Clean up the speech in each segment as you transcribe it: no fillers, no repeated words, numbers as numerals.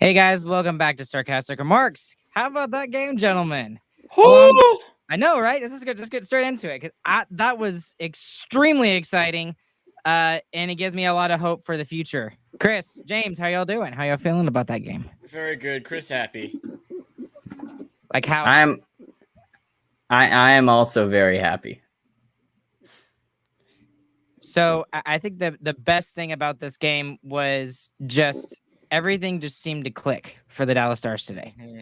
Hey guys, welcome back to Sarcastic Remarks. How about that game, gentlemen? I know, right? This is good. Just get straight into it because that was extremely exciting, and it gives me a lot of hope for the future. Chris, James, how y'all doing? How y'all feeling about that game? Very good. Chris happy. Like how? I am also very happy. So I think the best thing about this game was just everything just seemed to click for the Dallas Stars today. Mm-hmm.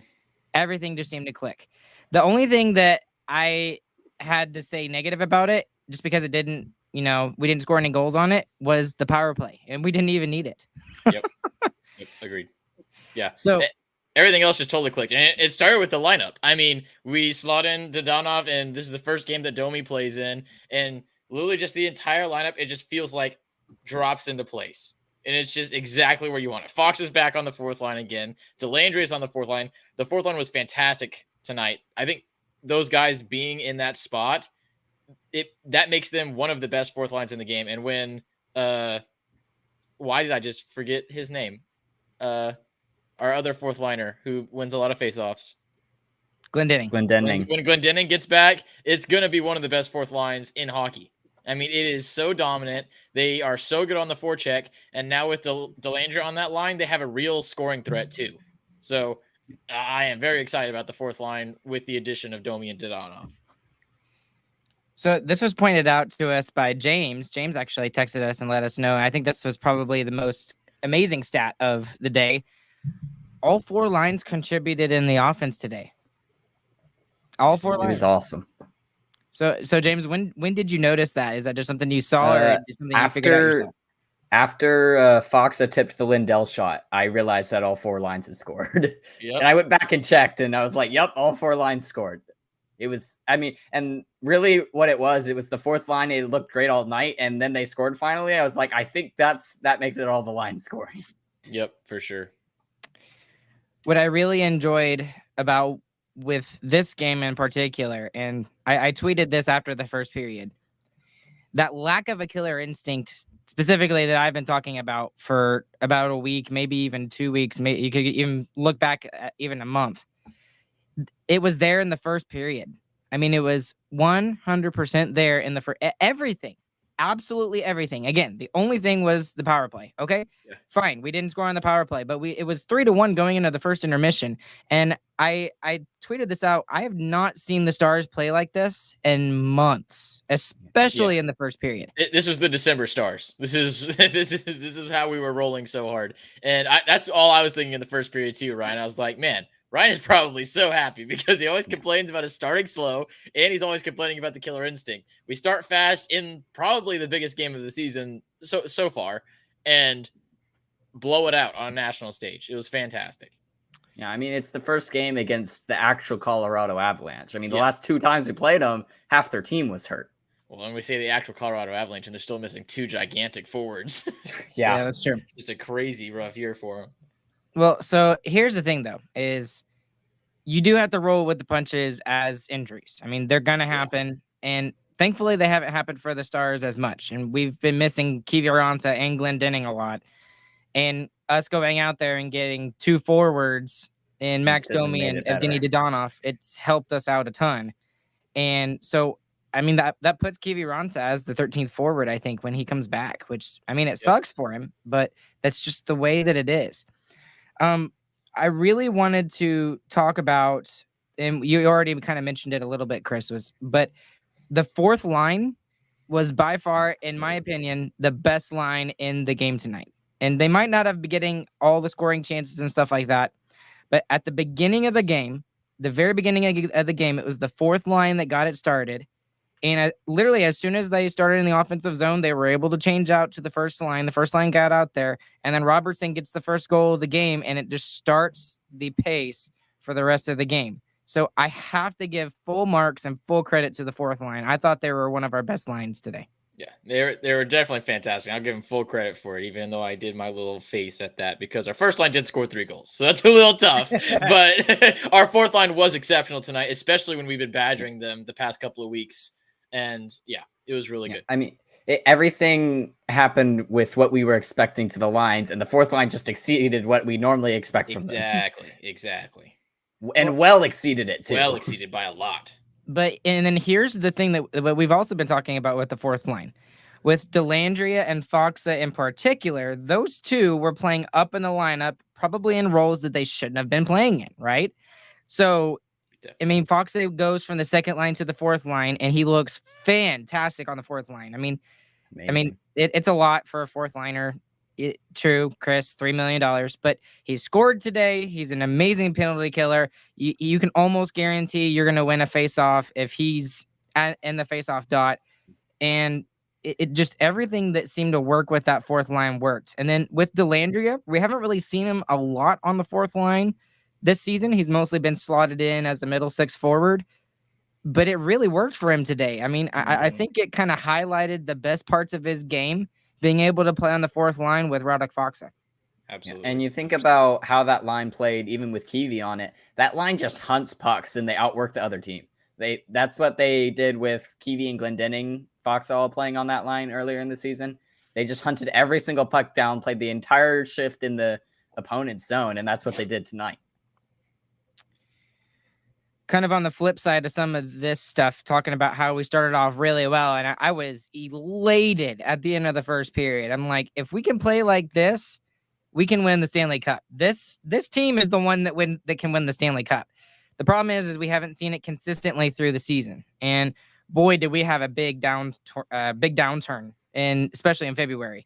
Everything just seemed to click. The only thing that I had to say negative about it, just because it didn't, we didn't score any goals on it, was the power play, and we didn't even need it. Yep, agreed. Yeah. So everything else just totally clicked, and it started with the lineup. I mean, we slot in Dadonov, and this is the first game that Domi plays in, and literally just the entire lineup, it just feels like drops into place. And it's just exactly where you want it. Fox is back on the fourth line again. Delandre is on the fourth line. The fourth line was fantastic tonight. I think those guys being in that spot, that makes them one of the best fourth lines in the game. And when why did I just forget his name? Our other fourth liner who wins a lot of faceoffs. Glendening. When Glendening gets back, it's going to be one of the best fourth lines in hockey. I mean, it is so dominant. They are so good on the forecheck. And now with Delandre on that line, they have a real scoring threat too. So I am very excited about the fourth line with the addition of Domi and Dadonov. So this was pointed out to us by James. James actually texted us and let us know. I think this was probably the most amazing stat of the day. All four lines contributed in the offense today. All four lines. It was awesome. So James, when did you notice that? Is that just something you saw, or something you figured out yourself? After Fox had tipped the Lindell shot, I realized that all four lines had scored. Yep. And I went back and checked, and I was like, "Yep, all four lines scored." It was, and really, what it was the fourth line. It looked great all night, and then they scored finally. I was like, I think that makes it all the lines scoring. Yep, for sure. What I really enjoyed about with this game in particular, and I tweeted this after the first period, that lack of a killer instinct, specifically that I've been talking about for about a week, maybe even 2 weeks, maybe you could even look back at even a month. It was there in the first period. I mean, it was 100% there in the first, everything. Absolutely everything. Again, the only thing was the power play. Okay, yeah. Fine. We didn't score on the power play, but it was 3-1 going into the first intermission. And I tweeted this out. I have not seen the Stars play like this in months, especially in the first period. This was the December Stars. This is how we were rolling so hard. And that's all I was thinking in the first period too, Ryan. I was like, man, Ryan is probably so happy because he always complains about us starting slow, and he's always complaining about the killer instinct. We start fast in probably the biggest game of the season so far, and blow it out on a national stage. It was fantastic. Yeah, I mean, it's the first game against the actual Colorado Avalanche. I mean, the last two times we played them, half their team was hurt. Well, when we say the actual Colorado Avalanche, and they're still missing two gigantic forwards. Yeah, that's true. Just a crazy rough year for them. Well, so here's the thing, though, is you do have to roll with the punches as injuries. I mean, they're going to happen, and thankfully they haven't happened for the Stars as much. And we've been missing Kiviranta and Glendening a lot. And us going out there and getting two forwards in Max Domi and Evgeny Dadonov, it's helped us out a ton. And so, I mean, that puts Kiviranta as the 13th forward, I think, when he comes back, which, I mean, it sucks for him, but that's just the way that it is. I really wanted to talk about, and you already kind of mentioned it a little bit, Chris, but the fourth line was by far, in my opinion, the best line in the game tonight. And they might not have been getting all the scoring chances and stuff like that, but at the beginning of the game, the very beginning of the game, it was the fourth line that got it started. And literally, as soon as they started in the offensive zone, they were able to change out to the first line. The first line got out there, and then Robertson gets the first goal of the game, and it just starts the pace for the rest of the game. So I have to give full marks and full credit to the fourth line. I thought they were one of our best lines today. Yeah, they were definitely fantastic. I'll give them full credit for it, even though I did my little face at that because our first line did score 3 goals. So that's a little tough. But our fourth line was exceptional tonight, especially when we've been badgering them the past couple of weeks. And yeah, it was really good. I mean, everything happened with what we were expecting to the lines, and the fourth line just exceeded what we normally expect from them. Exactly. And well exceeded it too. Well exceeded by a lot. But and then here's the thing that we've also been talking about with the fourth line. With Dellandrea and Foxa in particular, those two were playing up in the lineup, probably in roles that they shouldn't have been playing in, right? So, I mean, Foxa goes from the second line to the fourth line, and he looks fantastic on the fourth line. Amazing. It's a lot for a fourth liner. True, Chris, $3 million, but he scored today. He's an amazing penalty killer. You can almost guarantee you're going to win a faceoff if he's in the faceoff dot. And it just everything that seemed to work with that fourth line worked. And then with Dellandrea, we haven't really seen him a lot on the fourth line this season. He's mostly been slotted in as a middle six forward, but it really worked for him today. I mean, I think it kind of highlighted the best parts of his game, being able to play on the fourth line with Radek Foxa. Absolutely. And you think about how that line played, even with Kiwi on it, that line just hunts pucks and they outwork the other team. That's what they did with Kiwi and Glendening, Foxall playing on that line earlier in the season. They just hunted every single puck down, played the entire shift in the opponent's zone, and that's what they did tonight. Kind of on the flip side of some of this stuff, talking about how we started off really well, and I was elated at the end of the first period. I'm like, if we can play like this, we can win the Stanley Cup. This team is the one that can win the Stanley Cup. The problem is we haven't seen it consistently through the season, and boy, did we have a big downturn, especially in February.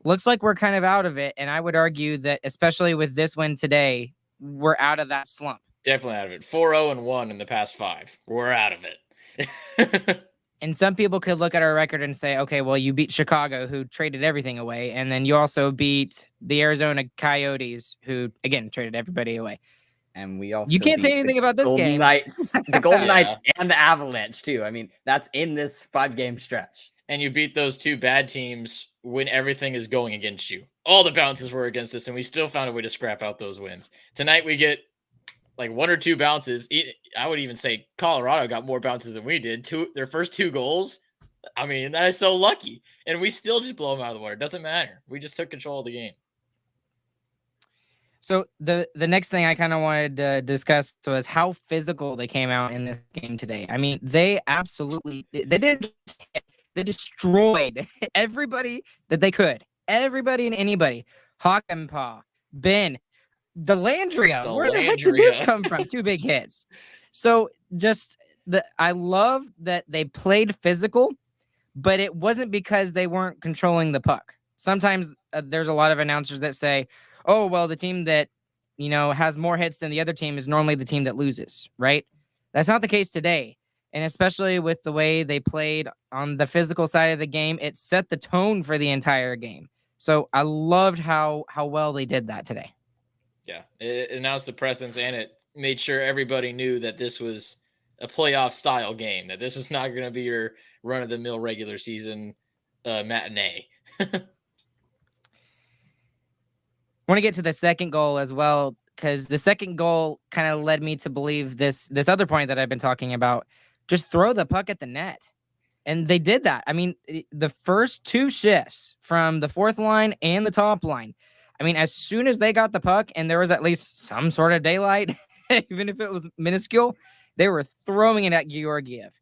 Looks like we're kind of out of it, and I would argue that especially with this win today, we're out of that slump. Definitely out of it. 4-0-1 in the past 5. We're out of it. And some people could look at our record and say, okay, well, you beat Chicago, who traded everything away, and then you also beat the Arizona Coyotes, who again traded everybody away. And we also you can't say anything about this Golden game. Knights, the Golden Knights and the Avalanche too. I mean, that's in this 5-game stretch. And you beat those two bad teams when everything is going against you. All the bounces were against us, and we still found a way to scrap out those wins. Tonight we get like 1 or 2 bounces. I would even say Colorado got more bounces than we did. Their first 2 goals. I mean, that is so lucky. And we still just blow them out of the water. It doesn't matter. We just took control of the game. So the next thing I kind of wanted to discuss was how physical they came out in this game today. I mean, they destroyed everybody that they could. Everybody and anybody. Hakanpää, Ben, Dellandrea. Where the heck did this come from? 2 big hits. So I love that they played physical, but it wasn't because they weren't controlling the puck. Sometimes there's a lot of announcers that say, oh, well, the team that, has more hits than the other team is normally the team that loses, right? That's not the case today. And especially with the way they played on the physical side of the game, it set the tone for the entire game. So I loved how well they did that today. Yeah, it announced the presence, and it made sure everybody knew that this was a playoff style game, that this was not going to be your run-of-the-mill regular season matinee. I want to get to the second goal as well, because the second goal kind of led me to believe this other point that I've been talking about. Just throw the puck at the net. And they did that. I mean, the first 2 shifts from the fourth line and the top line, I mean, as soon as they got the puck and there was at least some sort of daylight, even if it was minuscule, they were throwing it at Georgiev.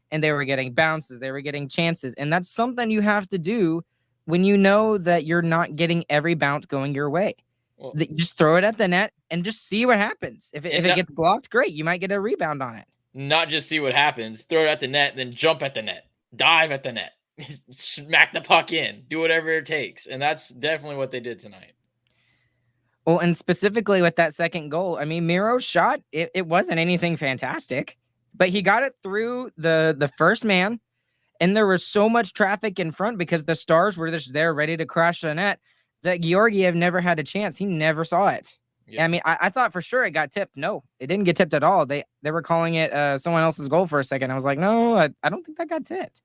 And they were getting bounces. They were getting chances. And that's something you have to do when you know that you're not getting every bounce going your way. Well, just throw it at the net and just see what happens. If it gets blocked, great. You might get a rebound on it. Not just see what happens, throw it at the net, then jump at the net, dive at the net, smack the puck in, do whatever it takes. And that's definitely what they did tonight. Well, and specifically with that second goal, I mean, Miro's shot, it wasn't anything fantastic, but he got it through the first man. And there was so much traffic in front because the Stars were just there ready to crash the net that Georgiev never had a chance. He never saw it. Yeah. I mean, I thought for sure it got tipped. No, it didn't get tipped at all. They were calling it someone else's goal for a second. I was like, no, I don't think that got tipped.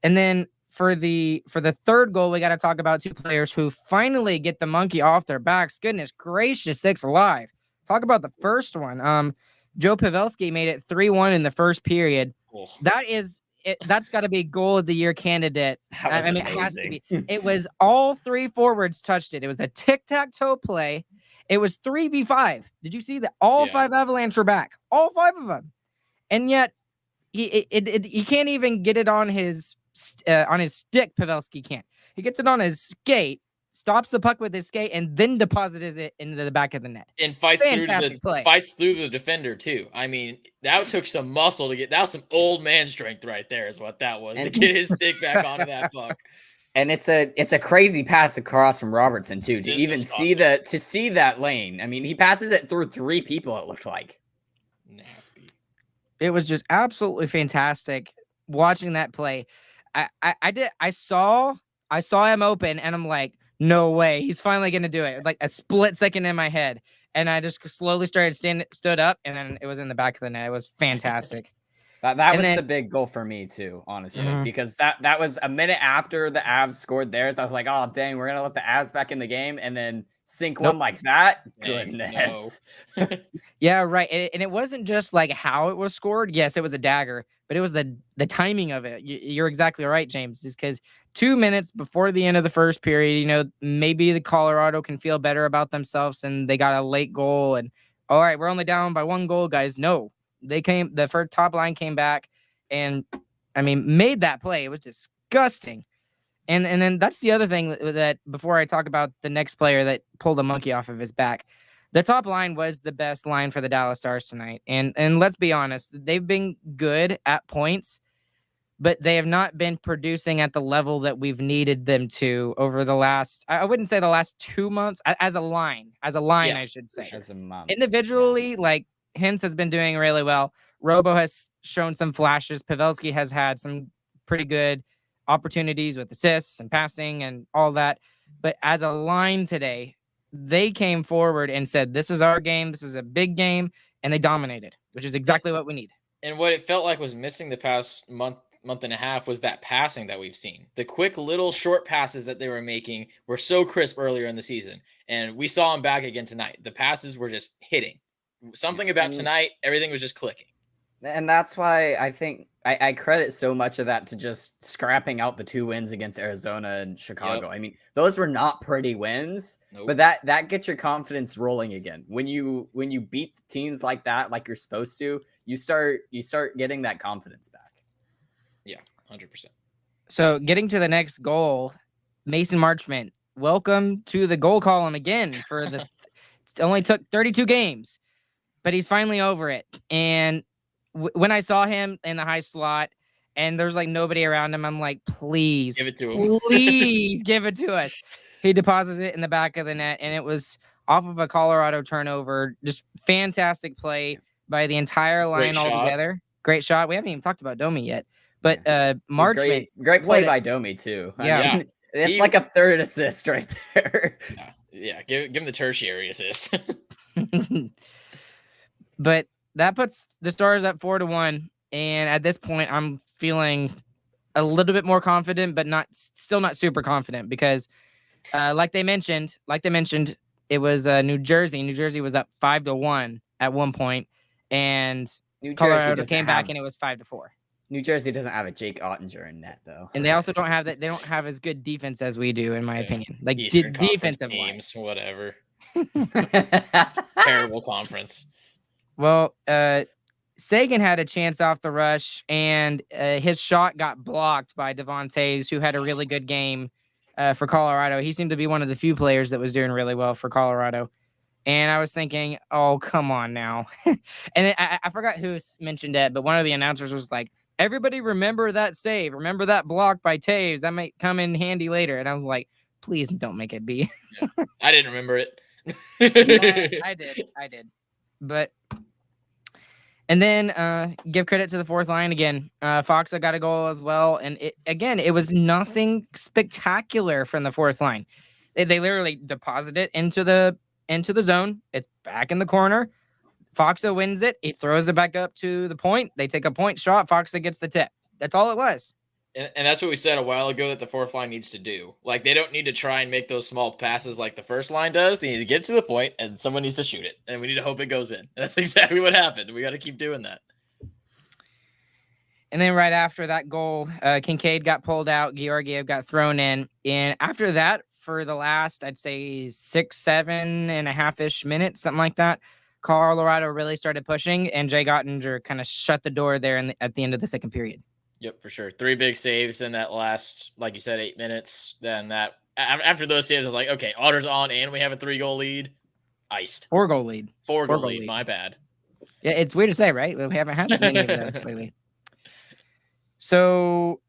And then for the third goal, we got to talk about 2 players who finally get the monkey off their backs. Goodness gracious, sakes alive. Talk about the first one. Joe Pavelski made it 3-1 in the first period. Oh. That is that's got to be goal of the year candidate. That was I mean, it has to amazing. be. It was all 3 forwards touched it. It was a tic-tac-toe play. It was 3v5. Did you see that? All 5 Avalanche were back. All 5 of them. And yet he can't even get it on his stick. Pavelski can't. He gets it on his skate, stops the puck with his skate, and then deposits it into the back of the net. And fights through the defender too. I mean, that took some muscle to get. That was some old man strength right there, is what that was, to get his stick back onto that puck. And it's a crazy pass across from Robertson too, to even disgusting. see that lane. I mean, he passes it through 3 people, it looked like. Nasty. It was just absolutely fantastic watching that play. I saw him open, and I'm like, no way, he's finally gonna do it. Like a split second in my head, and I just slowly stood up, and then it was in the back of the net. It was fantastic. That was the big goal for me too, honestly, because that was a minute after the Avs scored theirs. I was like, oh dang, we're gonna let the Avs back in the game, and then sink one like that. Goodness. No. Yeah, right. And it wasn't just like how it was scored. Yes, it was a dagger, but it was the timing of it. You're exactly right, James. Is because 2 minutes before the end of the first period, maybe the Colorado can feel better about themselves, and they got a late goal. And all right, we're only down by 1 goal, guys. No. The first top line came back and, I mean, made that play. It was disgusting. And then that's the other thing that before I talk about the next player that pulled a monkey off of his back, the top line was the best line for the Dallas Stars tonight. And let's be honest, they've been good at points, but they have not been producing at the level that we've needed them to over the last, I wouldn't say the last 2 months, as a line, I should say. As a month. Individually, like, Hintz has been doing really well. Robo has shown some flashes. Pavelski has had some pretty good opportunities with assists and passing and all that. But as a line today, they came forward and said, this is our game. This is a big game. And they dominated, which is exactly what we need. And what it felt like was missing the past month and a half was that passing that we've seen. The quick little short passes that they were making were so crisp earlier in the season. And we saw them back again tonight. The passes were just hitting. Something about tonight, everything was just clicking. And that's why I think I credit so much of that to just scrapping out the 2 wins against Arizona and Chicago. Yep. I mean, those were not pretty wins, but that gets your confidence rolling again. When you beat teams like that, like you're supposed to, you start getting that confidence back. Yeah, 100%. So getting to the next goal, Mason Marchment, welcome to the goal column again for the. It only took 32 games. But he's finally over it. And when I saw him in the high slot and there's like nobody around him, I'm like, please, give it to him. Please give it to us. He deposits it in the back of the net, and it was off of a Colorado turnover. Just fantastic play by the entire line altogether. Great shot. We haven't even talked about Domi yet. But Marchment. Great play by Domi, too. Yeah. I mean, it's like a third assist right there. Yeah. Give him the tertiary assist. But that puts the Stars up 4-1. And at this point, I'm feeling a little bit more confident, but still not super confident because, like they mentioned, it was New Jersey. New Jersey was up 5-1 at one point, and Colorado came back and it was 5-4. New Jersey doesn't have a Jake Ottinger in net though, and they also don't have that. They don't have as good defense as we do, in my opinion. Like defensive teams, whatever. Terrible conference. Well, Sagan had a chance off the rush, and his shot got blocked by Devon Toews, who had a really good game for Colorado. He seemed to be one of the few players that was doing really well for Colorado. And I was thinking, oh, come on now. And then I forgot who mentioned it, but one of the announcers was like, everybody remember that save. Remember that block by Toews. That might come in handy later. And I was like, please don't make it be. Yeah, I didn't remember it. Yeah, I did. But... And then give credit to the fourth line again. Foxa got a goal as well. And it was nothing spectacular from the fourth line. They literally deposit it into the zone. It's back in the corner. Foxa wins it. He throws it back up to the point. They take a point shot. Foxa gets the tip. That's all it was. And that's what we said a while ago that the fourth line needs to do. Like, they don't need to try and make those small passes like the first line does. They need to get to the point, and someone needs to shoot it. And we need to hope it goes in. And that's exactly what happened. We got to keep doing that. And then right after that goal, Kincaid got pulled out, Georgiev got thrown in. And after that, for the last, I'd say 6.5-ish minutes, something like that, Colorado really started pushing, and Jay Gottinger kind of shut the door there at the end of the second period. Yep, for sure. 3 big saves in that last, like you said, 8 minutes. Then after those saves, I was like, okay, Otter's on, and we have a 3-goal lead. Iced. 4-goal lead. 4-goal lead. My bad. Yeah, it's weird to say, right? We haven't had many of those lately. So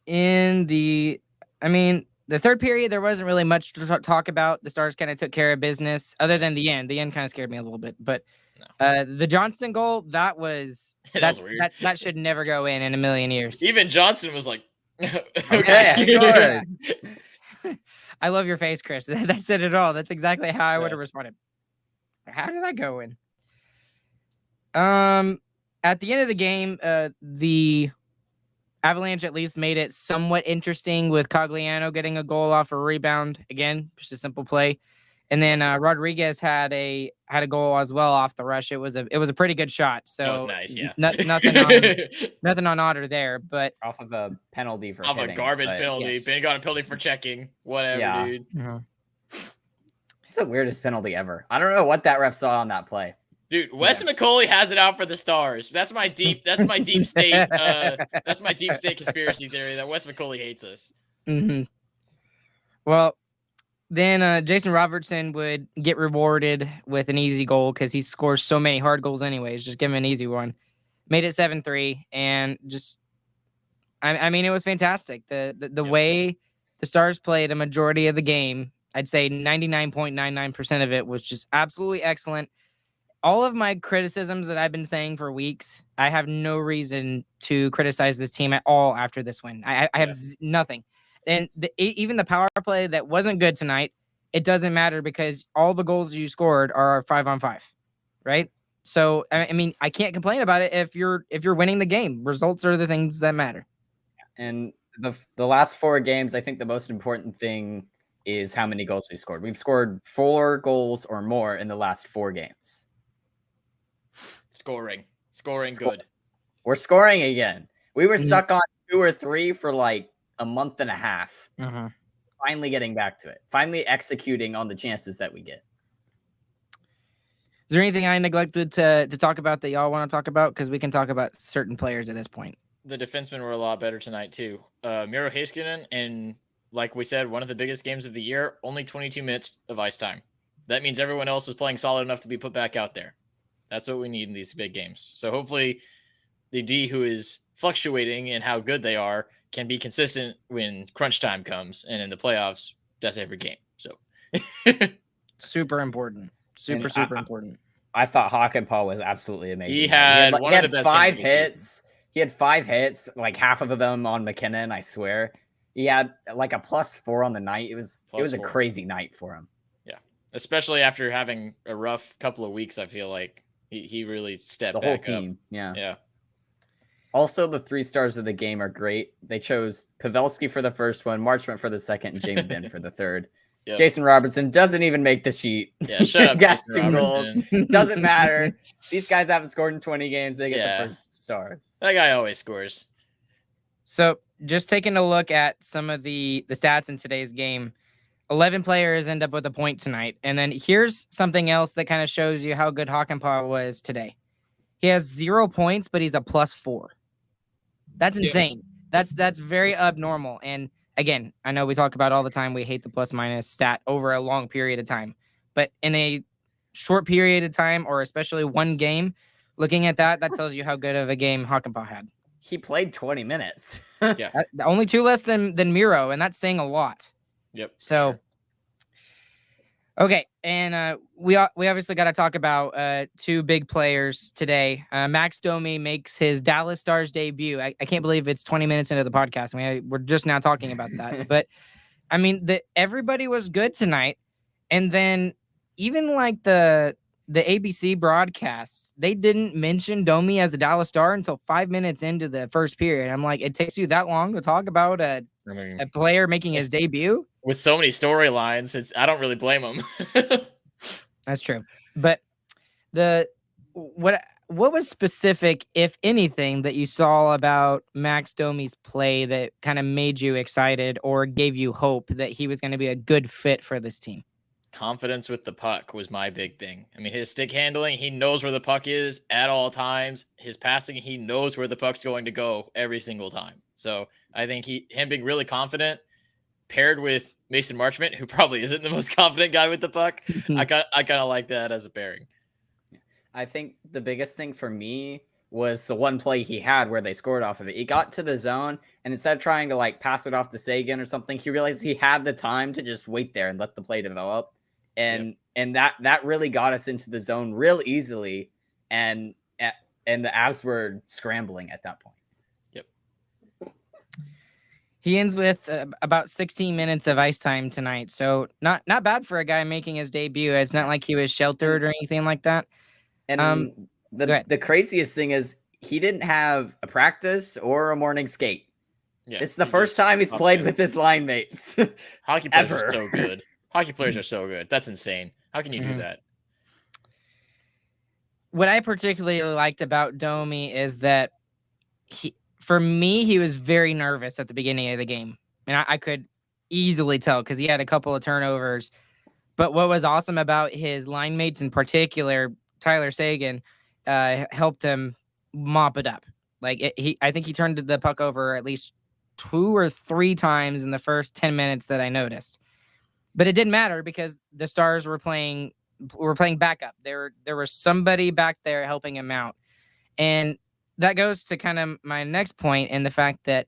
the third period, there wasn't really much to talk about. The Stars kind of took care of business, other than the end. The end kind of scared me a little bit, but the Johnston goal, that was weird. That should never go in a million years. Even Johnston was like, okay, I scored. I love your face, Chris. That said it all. That's exactly how I would have responded. How did that go in? At the end of the game, the Avalanche at least made it somewhat interesting with Cogliano getting a goal off a rebound. Again, just a simple play. And then Rodriguez had a goal as well off the rush. It was a pretty good shot. So that was nice, yeah. Nothing on Otter there, but off of a penalty for a garbage penalty. Yes. Ben got a penalty for checking. Whatever, dude. Uh-huh. It's the weirdest penalty ever. I don't know what that ref saw on that play. Dude, Wes McCauley has it out for the Stars. That's my deep state. That's my deep state conspiracy theory that Wes McCauley hates us. Mm-hmm. Well, then Jason Robertson would get rewarded with an easy goal because he scores so many hard goals anyways. Just give him an easy one. Made it 7-3, and just, I mean, it was fantastic. The way the Stars played a majority of the game, I'd say 99.99% of it was just absolutely excellent. All of my criticisms that I've been saying for weeks, I have no reason to criticize this team at all after this win. I have nothing. And even the power play that wasn't good tonight, it doesn't matter because all the goals you scored are 5-on-5, right? So I mean, I can't complain about it if you're winning the game. Results are the things that matter. And the last 4 games, I think the most important thing is how many goals we scored. We've scored 4 goals or more in the last 4 games. Scoring good. We're scoring again. We were stuck on 2 or 3 for like a month and a half. Uh-huh. Finally getting back to it. Finally executing on the chances that we get. Is there anything I neglected to talk about that y'all want to talk about? Because we can talk about certain players at this point. The defensemen were a lot better tonight too. Miro Heiskanen, and like we said, one of the biggest games of the year, only 22 minutes of ice time. That means everyone else is playing solid enough to be put back out there. That's what we need in these big games. So hopefully the D, who is fluctuating in how good they are, can be consistent when crunch time comes. And in the playoffs, that's every game. So super important. Super important. I thought Hakanpää was absolutely amazing. He had one of the best 5 hits. He had 5 hits, like half of them on McKinnon, I swear. He had like a +4 on the night. It was a crazy night for him. Yeah. Especially after having a rough couple of weeks, I feel like he really stepped back up. The whole team, yeah. Also, the 3 stars of the game are great. They chose Pavelski for the first one, Marchment for the second, and Jamie Benn for the third. Yep. Jason Robertson doesn't even make the sheet. Yeah, shut up. Got 2 goals. Doesn't matter. These guys haven't scored in 20 games. They get the first stars. That guy always scores. So just taking a look at some of the stats in today's game, 11 players end up with a point tonight. And then here's something else that kind of shows you how good Hakanpää was today. He has 0 points, but he's a +4. That's insane. That's very abnormal. And again, I know we talk about all the time, we hate the plus-minus stat over a long period of time. But in a short period of time, or especially one game, looking at that tells you how good of a game Hakanpää had. He played 20 minutes. Yeah. Only 2 less than Miro, and that's saying a lot. Yep. So, sure. Okay, and we obviously got to talk about 2 big players today. Max Domi makes his Dallas Stars debut. I can't believe it's 20 minutes into the podcast. I mean, we're just now talking about that. But, I mean, everybody was good tonight. And then even like the ABC broadcast, they didn't mention Domi as a Dallas Star until 5 minutes into the first period. I'm like, it takes you that long to talk about a player making his debut? With so many storylines, I don't really blame him. That's true. But what what was specific, if anything, that you saw about Max Domi's play that kind of made you excited or gave you hope that he was going to be a good fit for this team? Confidence with the puck was my big thing. I mean, his stick handling, he knows where the puck is at all times. His passing, he knows where the puck's going to go every single time. So I think him being really confident, paired with Mason Marchment, who probably isn't the most confident guy with the puck, I kind of like that as a pairing. I think the biggest thing for me was the one play he had where they scored off of it. He got to the zone, and instead of trying to like pass it off to Sagan or something, he realized he had the time to just wait there and let the play develop. And that really got us into the zone real easily, and the Avs were scrambling at that point. Yep. He ends with about 16 minutes of ice time tonight, so not bad for a guy making his debut. It's not like he was sheltered or anything like that. And the craziest thing is he didn't have a practice or a morning skate. Yeah, it's the first time he's played with his line mates. Hockey players are so good. Hockey players are so good. That's insane. How can you do that? What I particularly liked about Domi is that for me, he was very nervous at the beginning of the game. And I could easily tell because he had a couple of turnovers. But what was awesome about his line mates in particular, Tyler Sagan, helped him mop it up. Like I think he turned the puck over at least 2 or 3 times in the first 10 minutes that I noticed. But it didn't matter because the Stars were playing backup. There was somebody back there helping him out. And that goes to kind of my next point in the fact that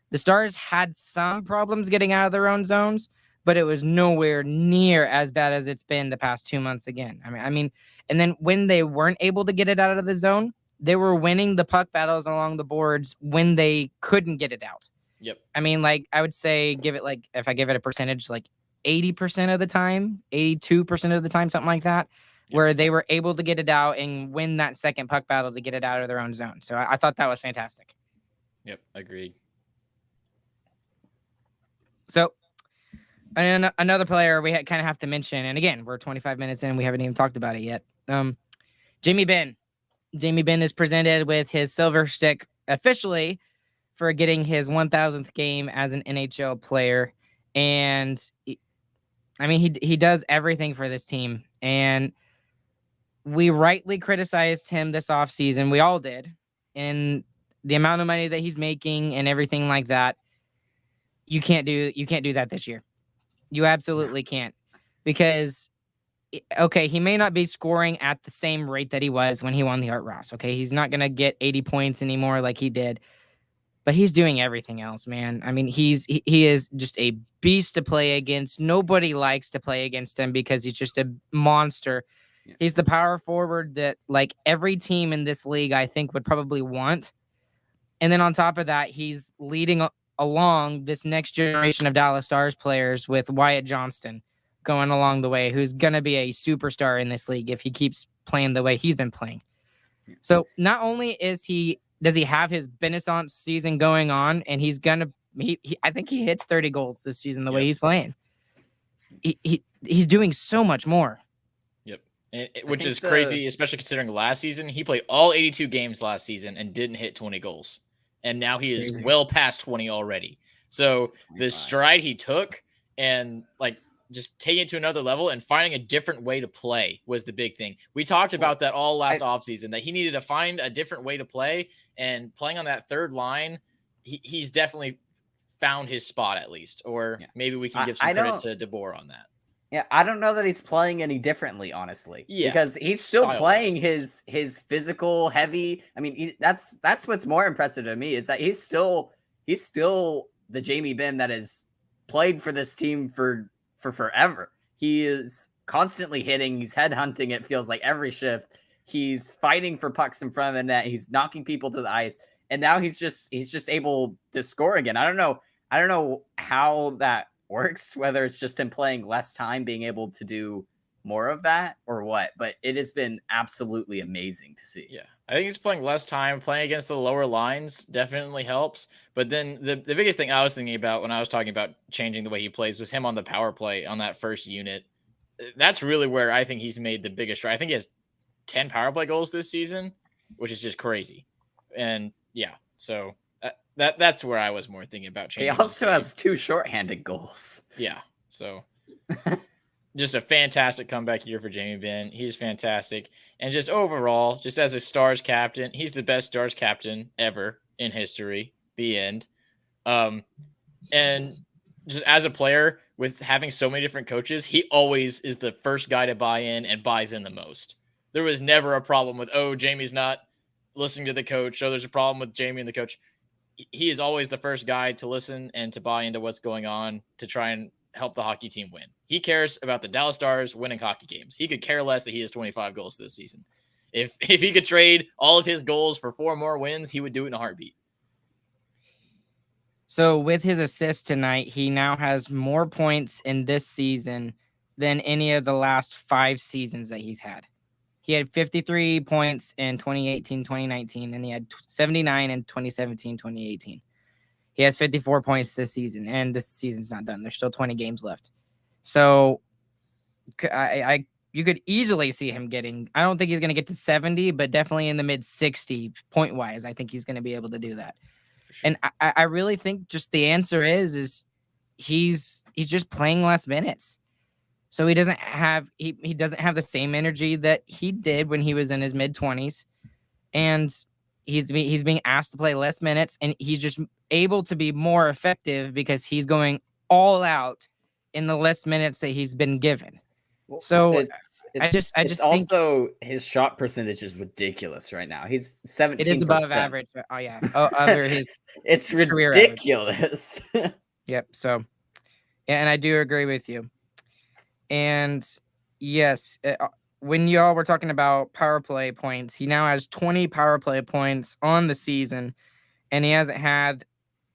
the Stars had some problems getting out of their own zones, but it was nowhere near as bad as it's been the past 2 months again. I mean, and then when they weren't able to get it out of the zone, they were winning the puck battles along the boards when they couldn't get it out. Yep. I mean, like, I would say if I give it a percentage, like 80% of the time, 82% of the time, something like that, where they were able to get it out and win that second puck battle to get it out of their own zone. So I thought that was fantastic. Yep, agreed. So another player we kind of have to mention, and again, we're 25 minutes in, we haven't even talked about it yet. Jamie Benn. Jamie Benn is presented with his silver stick officially for getting his 1,000th game as an NHL player. And I mean, he does everything for this team. And we rightly criticized him this offseason. We all did. And the amount of money that he's making and everything like that, you can't do that this year. You absolutely can't. Because, okay, he may not be scoring at the same rate that he was when he won the Art Ross. Okay, he's not going to get 80 points anymore like he did. But he's doing everything else, man. I mean, he is just a beast to play against. Nobody likes to play against him because he's just a monster. Yeah. He's the power forward that, like, every team in this league, I think, would probably want. And then on top of that, he's leading along this next generation of Dallas Stars players with Wyatt Johnston going along the way, who's going to be a superstar in this league if he keeps playing the way he's been playing. Yeah. So not only does he have his Renaissance season going on, and I think he hits 30 goals this season the way he's playing. He's doing so much more. Yep. Which is crazy, especially considering last season. He played all 82 games last season and didn't hit 20 goals. And now he is well past 20 already. So the stride he took and like just taking it to another level and finding a different way to play was the big thing. We talked about that all last offseason, that he needed to find a different way to play, and playing on that third line, he's definitely found his spot at least, or maybe we can give some credit to DeBoer on that. Yeah, I don't know that he's playing any differently, honestly. Yeah, because he's still playing his physical, heavy. I mean, that's what's more impressive to me is that he's still the Jamie Benn that has played for this team for forever. He is constantly hitting. He's headhunting. It feels like every shift. He's fighting for pucks in front of the net. He's knocking people to the ice, and now he's just able to score again. I don't know how that works, whether it's just him playing less time, being able to do more of that, or what. But it has been absolutely amazing to see. Yeah, I think he's playing less time. Playing against the lower lines definitely helps. But then the biggest thing I was thinking about when I was talking about changing the way he plays was him on the power play on that first unit. That's really where I think he's made the biggest stride. I think he has 10 power play goals this season. which is just crazy. And yeah, so that's where I was more thinking about He changing. his also game. has 2 shorthanded goals. Yeah, so just a fantastic comeback year for Jamie Benn. He's fantastic. And just overall, just as a Stars captain, he's the best Stars captain ever in history. The end. And just as a player with having so many different coaches, he always is the first guy to buy in and buys in the most. There was never a problem with, oh, Jamie's not listening to the coach. Oh, there's a problem with Jamie and the coach. He is always the first guy to listen and to buy into what's going on to try and help the hockey team win. He cares about the Dallas Stars winning hockey games. He could care less that he has 25 goals this season. If he could trade all of his goals for 4 more wins, he would do it in a heartbeat. So with his assist tonight, he now has more points in this season than any of the last 5 seasons that he's had. He had 53 points in 2018-2019, and he had 79 in 2017-2018. He has 54 points this season, and this season's not done. There's still 20 games left. So you could easily see him getting, I don't think he's going to get to 70, but definitely in the mid 60 point wise. I think he's going to be able to do that. Sure. And I really think just the answer is he's just playing less minutes. So he doesn't have the same energy that he did when he was in his mid 20s, and he's being asked to play less minutes, and he's just able to be more effective because he's going all out in the less minutes that he's been given. So it's also his shot percentage is ridiculous right now. He's 17%. It is above average. Oh yeah, over his. It's ridiculous. Yep. So, yeah, and I do agree with you. And yes, when y'all were talking about power play points, he now has 20 power play points on the season, and he hasn't had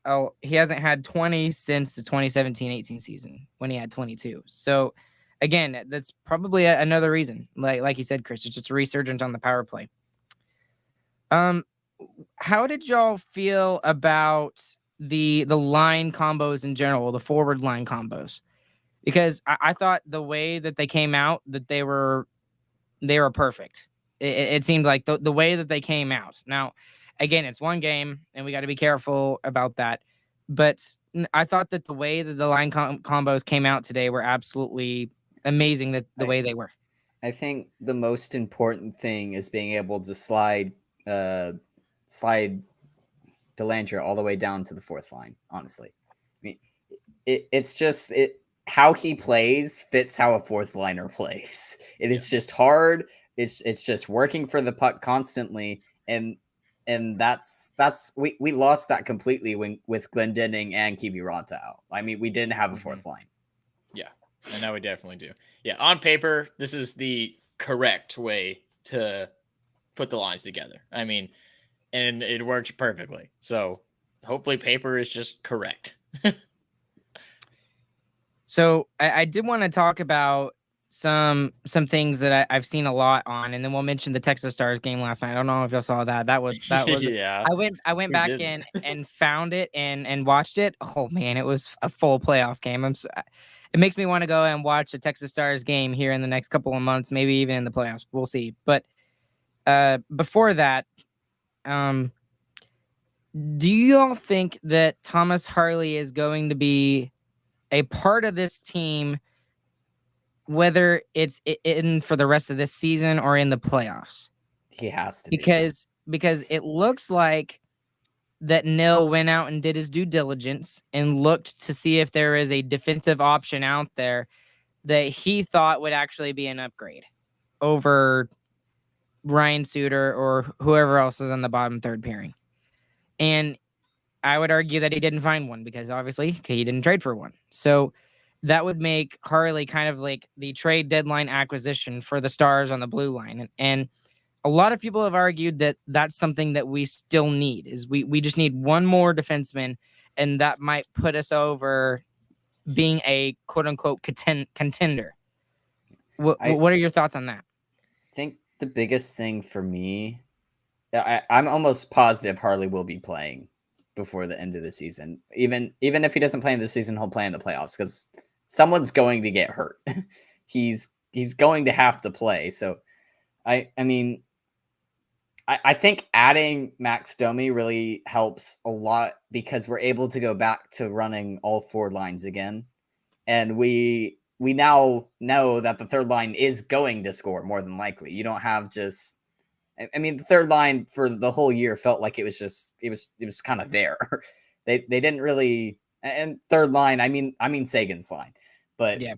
20 since the 2017-18 season when he had 22. So again, that's probably another reason. Like you said, Chris, it's just a resurgence on the power play. How did y'all feel about the line combos in general, the forward line combos? Because I thought the way that they came out, that they were perfect. It seemed like the way that they came out. Now, again, it's one game, and we got to be careful about that. But I thought that the way that the line combos came out today were absolutely amazing. That the way they were. I think the most important thing is being able to slide Dellandrea all the way down to the 4th line. Honestly, I mean, it's just how he plays fits how a 4th liner plays. It is just hard. It's just working for the puck constantly, and that's we lost that completely with Glendening and Kiviranta out. I mean, we didn't have a 4th line. Yeah, and now we definitely do. Yeah, on paper, this is the correct way to put the lines together. I mean, and it worked perfectly. So hopefully, paper is just correct. So I did want to talk about some things that I've seen a lot on, and then we'll mention the Texas Stars game last night. I don't know if y'all saw that. That was yeah. I went back in and found it and watched it. Oh man, it was a full playoff game. It makes me want to go and watch a Texas Stars game here in the next couple of months, maybe even in the playoffs. We'll see. But before that, do you all think that Thomas Harley is going to be a part of this team, whether it's in for the rest of this season or in the playoffs? He has to because it looks like that Nil went out and did his due diligence and looked to see if there is a defensive option out there that he thought would actually be an upgrade over Ryan Suter or whoever else is on the bottom 3rd pairing. And I would argue that he didn't find one because obviously he didn't trade for one. So that would make Harley kind of like the trade deadline acquisition for the Stars on the blue line. And a lot of people have argued that that's something that we still need, is we just need one more defenseman, and that might put us over being a quote unquote contender. What are your thoughts on that? I think the biggest thing for me, I'm almost positive Harley will be playing before the end of the season. Even if he doesn't play in the season, he'll play in the playoffs because someone's going to get hurt. He's going to have to play. So I mean, I think adding Max Domi really helps a lot because we're able to go back to running all 4 lines again. And we now know that the third line is going to score more than likely. You don't have just I mean, the third line for the whole year felt like it was kind of there. They didn't really, and third line, I mean Sagan's line, but Yeah.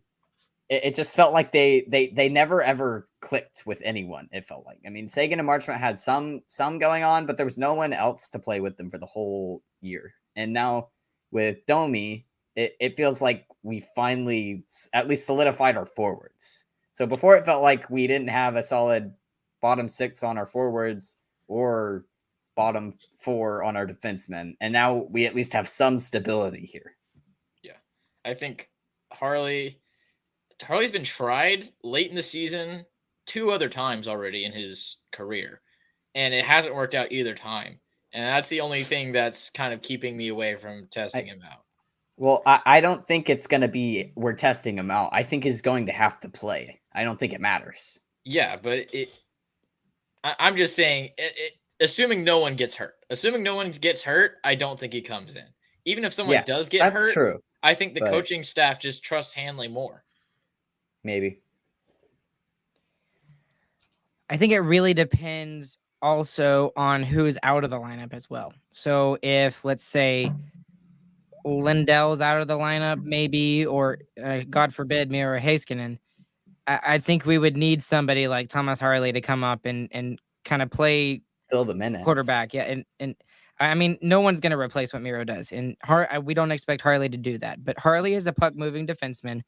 it just felt like they never ever clicked with anyone. It felt like, I mean, Sagan and Marchment had some going on, but there was no one else to play with them for the whole year. And now with Domi, it feels like we finally at least solidified our forwards. So before it felt like we didn't have a solid bottom 6 on our forwards or bottom 4 on our defensemen, and now we at least have some stability here. Yeah, I think Harley's been tried late in the season 2 other times already in his career, and it hasn't worked out either time. And that's the only thing that's kind of keeping me away from testing him out. Well, I don't think it's going to be we're testing him out. I think he's going to have to play. I don't think it matters. Yeah, but I'm just saying, assuming no one gets hurt. Assuming no one gets hurt, I don't think he comes in. Even if someone does get hurt, true. I think the coaching staff just trusts Hanley more. Maybe. I think it really depends also on who's out of the lineup as well. So if, let's say, Lindell's out of the lineup, maybe, or God forbid, Miro Heiskanen, I think we would need somebody like Thomas Harley to come up and kind of play still the minutes quarterback. Yeah, and I mean, no one's going to replace what Miro does, and we don't expect Harley to do that. But Harley is a puck moving defenseman,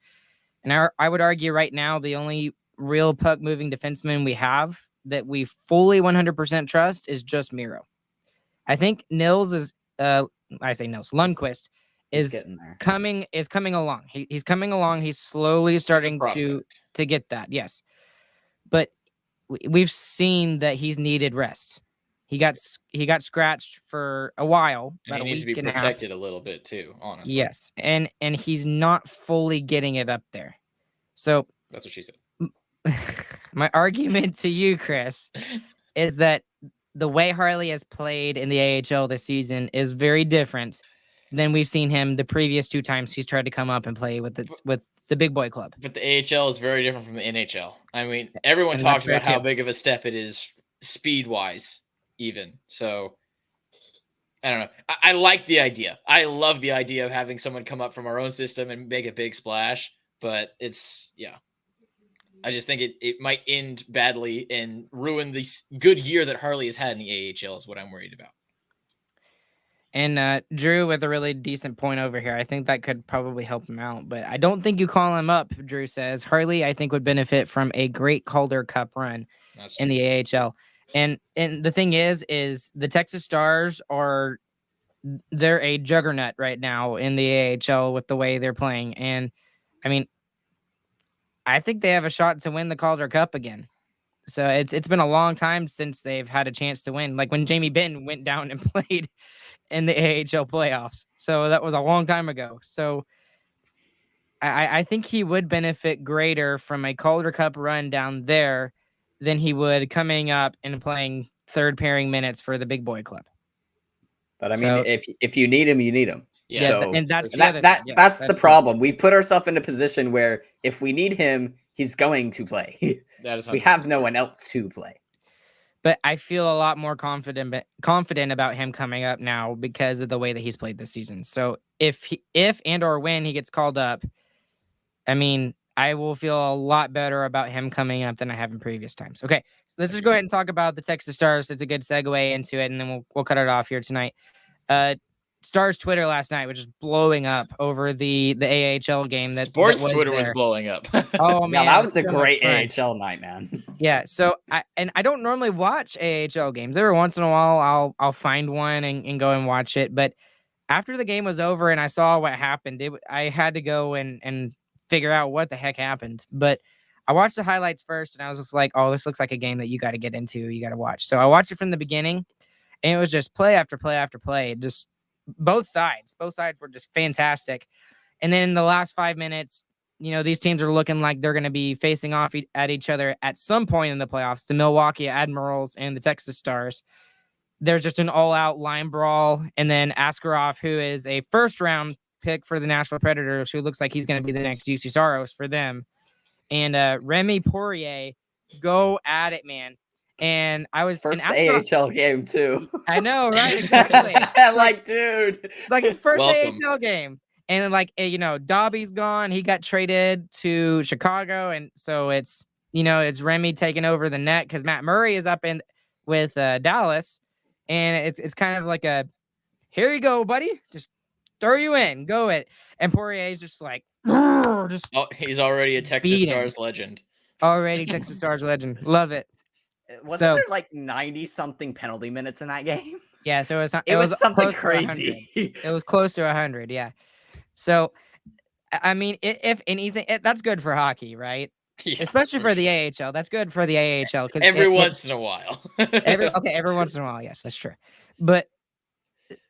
and I would argue right now the only real puck moving defenseman we have that we fully 100% trust is just Miro. I think Nils is Lundqvist is coming along. He's coming along. He's slowly starting to get that. Yes. But we've seen that he's needed rest. He got scratched for a while. And he needs to be protected a little bit too, honestly. Yes. And he's not fully getting it up there. So that's what she said. My argument to you, Chris, is that the way Harley has played in the AHL this season is very different than we've seen him the previous 2 times he's tried to come up and play with the big boy club. But the AHL is very different from the NHL. I mean, everyone talks about how big of a step it is speed-wise, even. So, I don't know. I like the idea. I love the idea of having someone come up from our own system and make a big splash. But I just think it might end badly and ruin this good year that Harley has had in the AHL is what I'm worried about. And Drew with a really decent point over here. I think that could probably help him out, but I don't think you call him up, Drew says. Harley, I think, would benefit from a great Calder Cup run in the AHL. And the thing is the Texas Stars they're a juggernaut right now in the AHL with the way they're playing. And I mean, I think they have a shot to win the Calder Cup again. So it's been a long time since they've had a chance to win. Like when Jamie Benn went down and played in the AHL playoffs. So that was a long time ago. So I think he would benefit greater from a Calder Cup run down there than he would coming up and playing third pairing minutes for the big boy club. But I mean, if you need him, you need him. Yeah, so, and that's that's the problem. We've put ourselves in a position where if we need him, he's going to play. We have no one else to play. But I feel a lot more confident about him coming up now because of the way that he's played this season. So if and or when he gets called up, I mean, I will feel a lot better about him coming up than I have in previous times. Okay, so let's just go ahead and talk about the Texas Stars. It's a good segue into it, and then we'll cut it off here tonight. Stars Twitter last night was just blowing up over the AHL game. Sports Twitter was blowing up. Oh man, that was a great AHL night, man. Yeah, so I don't normally watch AHL games. Every once in a while, I'll find one and go and watch it. But after the game was over and I saw what happened, I had to go and figure out what the heck happened. But I watched the highlights first, and I was just like, "Oh, this looks like a game that you got to get into. You got to watch." So I watched it from the beginning, and it was just play after play after play. Just both sides were just fantastic. And then in the last 5 minutes, these teams are looking like they're going to be facing off at each other at some point in the playoffs, the Milwaukee Admirals and the Texas Stars. There's just an all-out line brawl, and then Askarov, who is a first-round pick for the Nashville Predators, who looks like he's going to be the next UC Saros for them, and Remy Poirier go at it, man. And I was first Askarov, AHL game too. I know, right? Exactly. Like, dude, like his first Welcome. AHL game. And like, Dobby's gone. He got traded to Chicago. And so it's Remy taking over the net because Matt Murray is up in with Dallas. And it's kind of like here you go, buddy. Just throw you in. Go it. And Poirier's just like, he's already a Texas beating. Stars legend. Already Texas Stars legend. Love it. Wasn't there like 90-something penalty minutes in that game? Yeah, so it was something crazy. It was close to 100, yeah. So, I mean, if anything, that's good for hockey, right? Yeah, especially for the AHL. That's good for the AHL because every once in a while. every once in a while, yes, that's true. But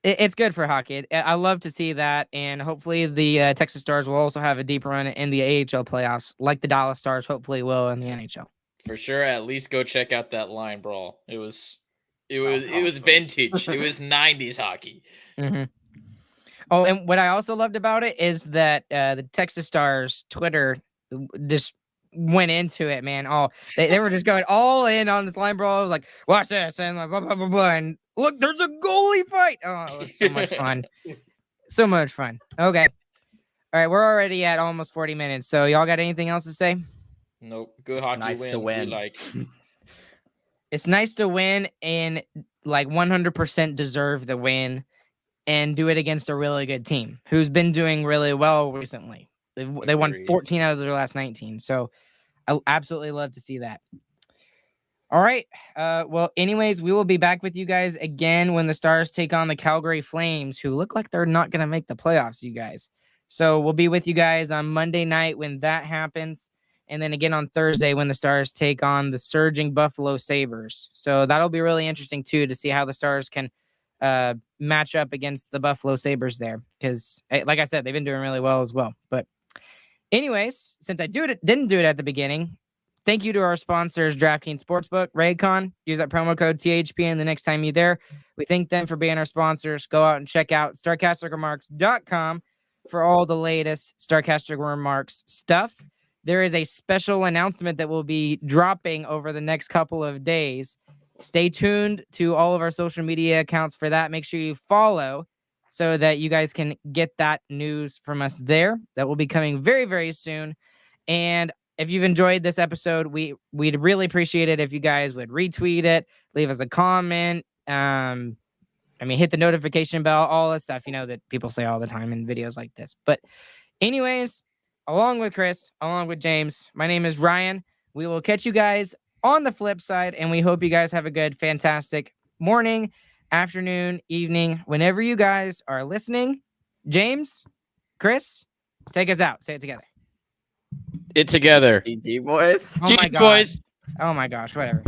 it's good for hockey. I love to see that, and hopefully the Texas Stars will also have a deep run in the AHL playoffs, like the Dallas Stars hopefully will in the NHL. For sure, at least go check out that line brawl. It was vintage. It was 90s hockey. Mm-hmm. Oh, and what I also loved about it is that the Texas Stars Twitter just went into it, man. Oh, they were just going all in on this line brawl. I was like, watch this, and like blah blah blah blah, and look, there's a goalie fight. Oh, it was so much fun. So much fun. Okay. All right, we're already at almost 40 minutes. So y'all got anything else to say? Nope. Good hockey nice win. to win. We like. It's nice to win and like 100% deserve the win and do it against a really good team who's been doing really well recently. They won 14 out of their last 19. So I absolutely love to see that. All right. Well, anyways, we will be back with you guys again when the Stars take on the Calgary Flames, who look like they're not going to make the playoffs, you guys. So we'll be with you guys on Monday night when that happens. And then again on Thursday when the Stars take on the surging Buffalo Sabres. So that'll be really interesting, too, to see how the Stars can match up against the Buffalo Sabres there. Because, like I said, they've been doing really well as well. But anyways, since I didn't do it at the beginning, thank you to our sponsors, DraftKings Sportsbook, Raycon. Use that promo code THPN the next time you're there. We thank them for being our sponsors. Go out and check out StarcasticRemarks.com for all the latest Starcastic Remarks stuff. There is a special announcement that will be dropping over the next couple of days. Stay tuned to all of our social media accounts for that. Make sure you follow so that you guys can get that news from us there. That will be coming very, very soon. And if you've enjoyed this episode, we'd really appreciate it if you guys would retweet it, leave us a comment. Hit the notification bell, all that stuff, that people say all the time in videos like this. But anyways, along with Chris, along with James, my name is Ryan. We will catch you guys on the flip side, and we hope you guys have a good, fantastic morning, afternoon, evening, whenever you guys are listening. James, Chris, take us out. Say it together. It together. GG, boys. Oh my gosh. Oh my gosh, whatever.